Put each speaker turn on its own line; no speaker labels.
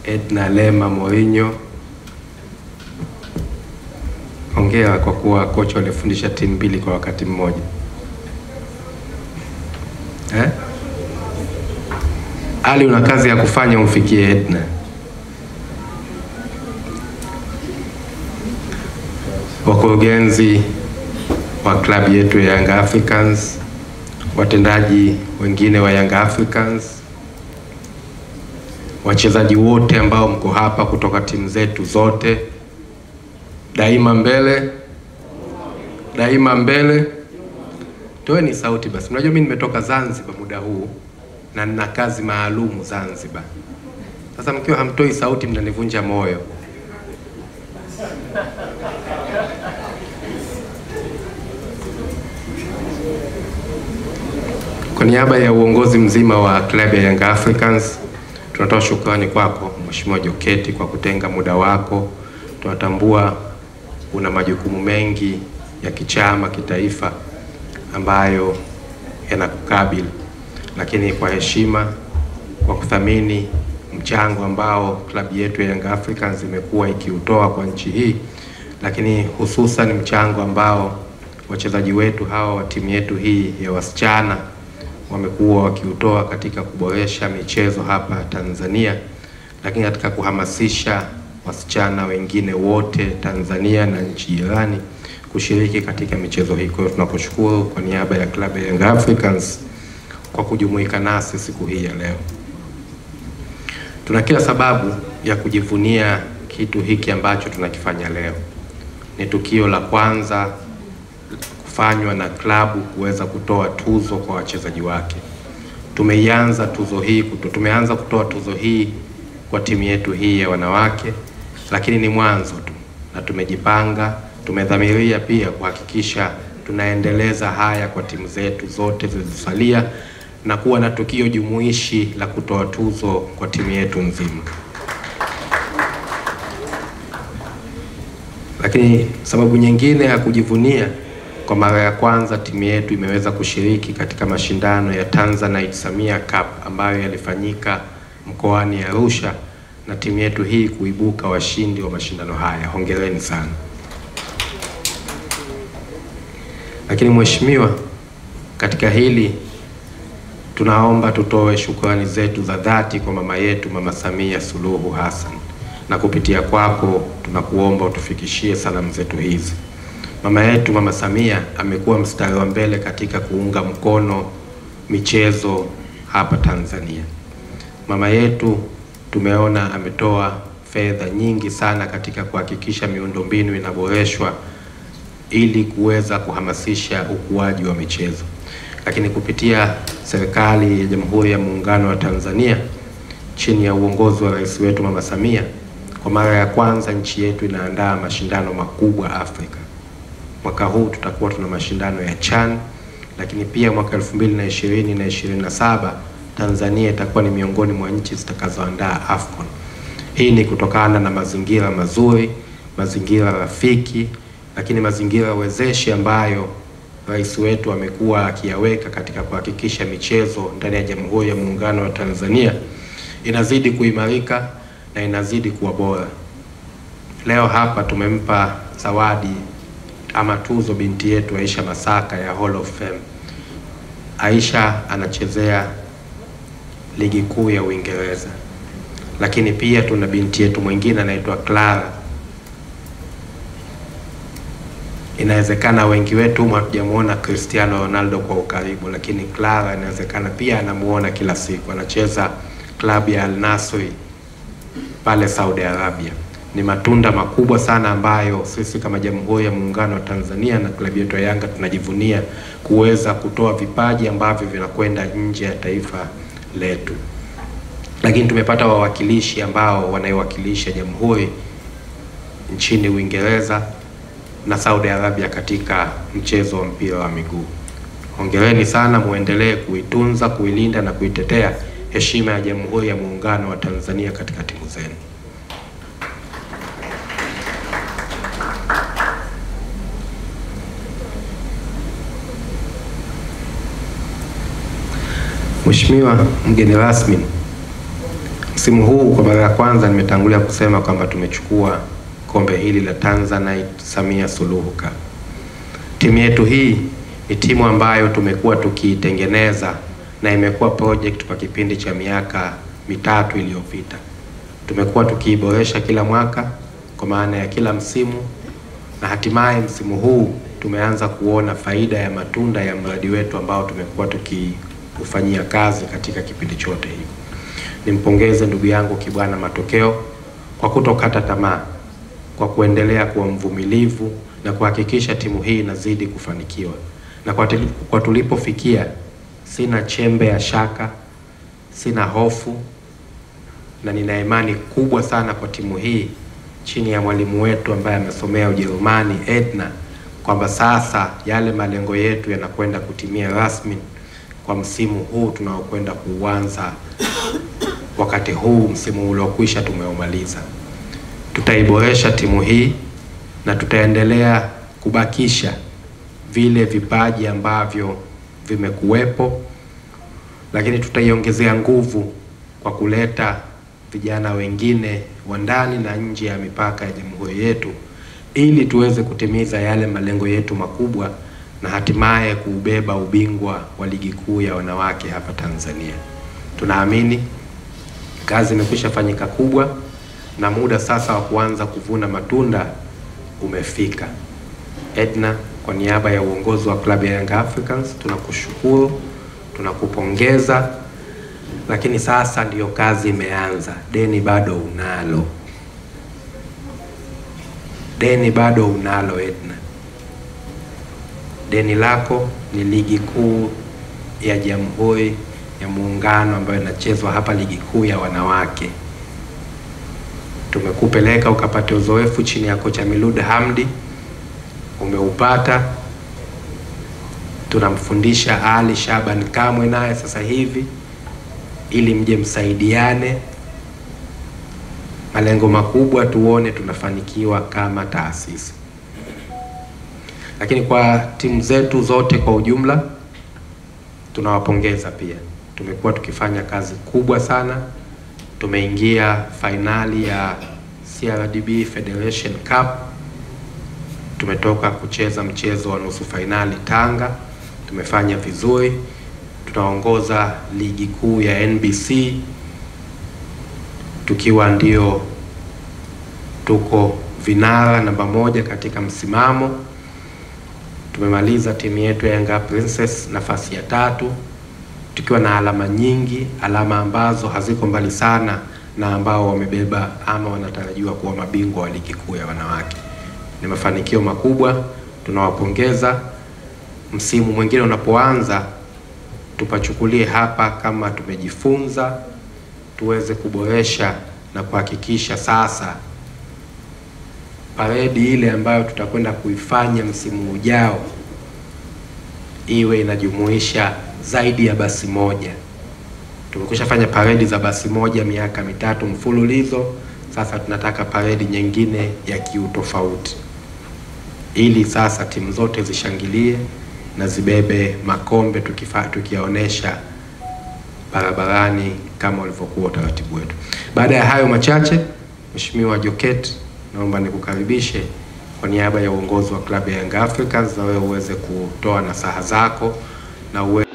Edna Lema Mourinho, hongera kwa kuwa kocha alifundisha timu mbili kwa wakati mmoja. Ali, una kazi ya kufanya umfikie Edna. Wakurugenzi wa klabu yetu ya Young Africans, watendaji wengine wa Young Africans, wachezaji wote ambao mko hapa kutoka timu zetu zote, daima mbele, daima mbele. Toeni sauti basi. Unajua mimi nimetoka Zanzibar muda huu na nina kazi maalumu Zanzibar. Sasa mkiwa hamtoi sauti mnanivunja moyo. Kwa niaba ya uongozi mzima wa klabu ya Young Africans, tunatoa shukrani kwako Mheshimiwa Joketi kwa kutenga muda wako. Tunatambua una majukumu mengi ya kichama, kitaifa ambayo yanakukabili, lakini kwa heshima, kwa kuthamini mchango ambao klabu yetu ya Young Africans imekuwa ikiutoa kwa nchi hii, lakini hususan mchango ambao wachezaji wetu hawa wa timu yetu hii ya wasichana wamekuwa wakiutoa katika kuboresha michezo hapa Tanzania, lakini katika kuhamasisha wasichana wengine wote Tanzania na nchi jirani kushiriki katika michezo hii. Kwa hiyo tunakushukuru kwa niaba ya klabu ya Young Africans kwa kujumuika nasi siku hii ya leo. Tuna kila sababu ya kujivunia kitu hiki ambacho tunakifanya leo. Ni tukio la kwanza kufanywa na klabu kuweza kutoa tuzo kwa wachezaji wake. Tumeanza kutoa tuzo hii kwa timu yetu hii ya wanawake, lakini ni mwanzo tu, na tumejipanga, tumedhamiria pia kuhakikisha tunaendeleza haya kwa timu zetu zote zilizosalia na kuwa na tukio jumuishi la kutoa tuzo kwa timu yetu nzima. Lakini sababu nyingine ya kujivunia, kwa mara ya kwanza timu yetu imeweza kushiriki katika mashindano ya Tanzanite Samia Cup ambayo yalifanyika mkoani Arusha, na timu yetu hii kuibuka washindi wa mashindano haya. Hongereni sana. Lakini Mheshimiwa, katika hili tunaomba tutoe shukrani zetu za dhati kwa mama yetu, Mama Samia Suluhu Hassan, na kupitia kwako tunakuomba utufikishie salamu zetu hizi. Mama yetu Mama Samia amekuwa mstari wa mbele katika kuunga mkono michezo hapa Tanzania. Mama yetu tumeona ametoa fedha nyingi sana katika kuhakikisha miundombinu inaboreshwa ili kuweza kuhamasisha ukuaji wa michezo. Lakini kupitia serikali ya Jamhuri ya Muungano wa Tanzania chini ya uongozi wa rais wetu Mama Samia, kwa mara ya kwanza nchi yetu inaandaa mashindano makubwa Afrika. Mwaka huu tutakuwa tuna mashindano ya CHAN, lakini pia mwaka 2020 na 27 Tanzania itakuwa ni miongoni mwa nchi zitakazoandaa AFCON. Hii ni kutokana na mazingira mazuri, mazingira rafiki, lakini mazingira wezeshi ambayo rais wetu amekuwa akiyaweka katika kuhakikisha michezo ndani ya Jamhuri ya Muungano wa Tanzania inazidi kuimarika na inazidi kuwa bora. Leo hapa tumempa zawadi ama tuzo binti yetu Aisha Masaka ya Hall of Fame. Aisha anachezea ligi kuu ya Uingereza. Lakini pia tuna binti yetu mwingine anaitwa Clara. Inawezekana wengi wetu hatujamuona Cristiano Ronaldo kwa ukaribu, lakini Clara inawezekana pia anamuona kila siku. Anacheza klabu ya Al Nassr pale Saudi Arabia. Ni matunda makubwa sana ambayo sisi kama Jamhuri ya Muungano wa Tanzania na klabu yetu ya Yanga tunajivunia kuweza kutoa vipaji ambavyo vinakwenda nje ya taifa letu. Lakini tumepata wawakilishi ambao wanaiwakilisha Jamhuri nchini Uingereza na Saudi Arabia katika mchezo wa mpira wa miguu. Hongereni sana, muendelee kuitunza, kuilinda na kuitetea heshima ya Jamhuri ya Muungano wa Tanzania katika timu zenu. Mheshimiwa mgeni rasmi, Msimu huu kwa mara ya kwanza nimetangulia kusema kwamba tumechukua kombe hili la Tanzanite Samia Suluhu Cup. Timu yetu hii ni timu ambayo tumekuwa tukiitengeneza na imekuwa project kwa kipindi cha miaka mitatu iliyopita. Tumekuwa tukiiboresha kila mwaka kwa maana ya kila msimu, na hatimaye msimu huu tumeanza kuona faida ya matunda ya mradi wetu ambao tumekuwa tukiufanyia kazi katika kipindi chote hiki. Nimpongeze ndugu yangu Kibwana Matokeo kwa kutokata tamaa, kwa kuendelea kuwa mvumilivu na kuhakikisha timu hii inazidi kufanikiwa. Na kwa tulipofikia, sina chembe ya shaka, sina hofu, na nina imani kubwa sana kwa timu hii chini ya mwalimu wetu ambaye amesomea Ujerumani, Edna, kwamba sasa yale malengo yetu yanakwenda kutimia rasmi kwa msimu huu tunaokwenda kuanza. Wakati huu msimu uliokwisha tumeumaliza, tutaiboresha timu hii na tutaendelea kubakisha vile vipaji ambavyo vimekuwepo, lakini tutaiongezea nguvu kwa kuleta vijana wengine wa ndani na nje ya mipaka ya jamhuri yetu, ili tuweze kutimiza yale malengo yetu makubwa na hatimaye kuubeba ubingwa wa ligi kuu ya wanawake hapa Tanzania. Tunaamini kazi imekwisha fanyika kubwa na muda sasa wa kuanza kuvuna matunda umefika. Edna, kwa niaba ya uongozi wa klabu ya Young Africans tunakushukuru, tunakupongeza, lakini sasa ndiyo kazi imeanza. Deni bado unalo. Deni bado unalo Edna. Deni lako ni ligi kuu ya Jamhuri ya Muungano ambayo inachezwa hapa, ligi kuu ya wanawake. Tumekupeleka ukapata uzoefu chini ya kocha Milud Hamdi, umeupata. Tunamfundisha Ali Shaban Kamwe naye sasa hivi ili mje msaidiane. Malengo makubwa tuone tunafanikiwa kama taasisi. Lakini kwa timu zetu zote kwa ujumla tunawapongeza pia. Tumekuwa tukifanya kazi kubwa sana. Tumeingia fainali ya CRDB Federation Cup. Tumetoka kucheza mchezo wa nusu fainali Tanga. Tumefanya vizuri. Tunaongoza ligi kuu ya NBC tukiwa ndio tuko vinara namba 1 katika msimamo. Tumemaliza timu yetu ya Yanga Princess nafasi ya 3 tukiwa na alama nyingi, alama ambazo haziko mbali sana na ambao wamebeba ama wanatarajiwa kuwa mabingwa wa ligi kuu ya wanawake. Ni mafanikio makubwa, tunawapongeza. Msimu mwingine unapoanza tupachukulie hapa kama tumejifunza, tuweze kuboresha na kuhakikisha sasa paredi ile ambayo tutakwenda kuifanya msimu ujao iwe inajumuisha zaidi ya basi moja. Tumekwisha fanya paredi za basi moja miaka 3 mfululizo. Sasa tunataka paredi nyingine ya kiutofauti, ili sasa timu zote zishangilie na zibebe makombe tukiaonesha barabarani kama ulivyokuwa utaratibu wetu. Baada ya hayo machache, Mheshimiwa Joket, naomba nikukaribishe kwa niaba ya uongozi wa klabu ya Young Africans na wewe uweze kutoa nasaha zako na uwe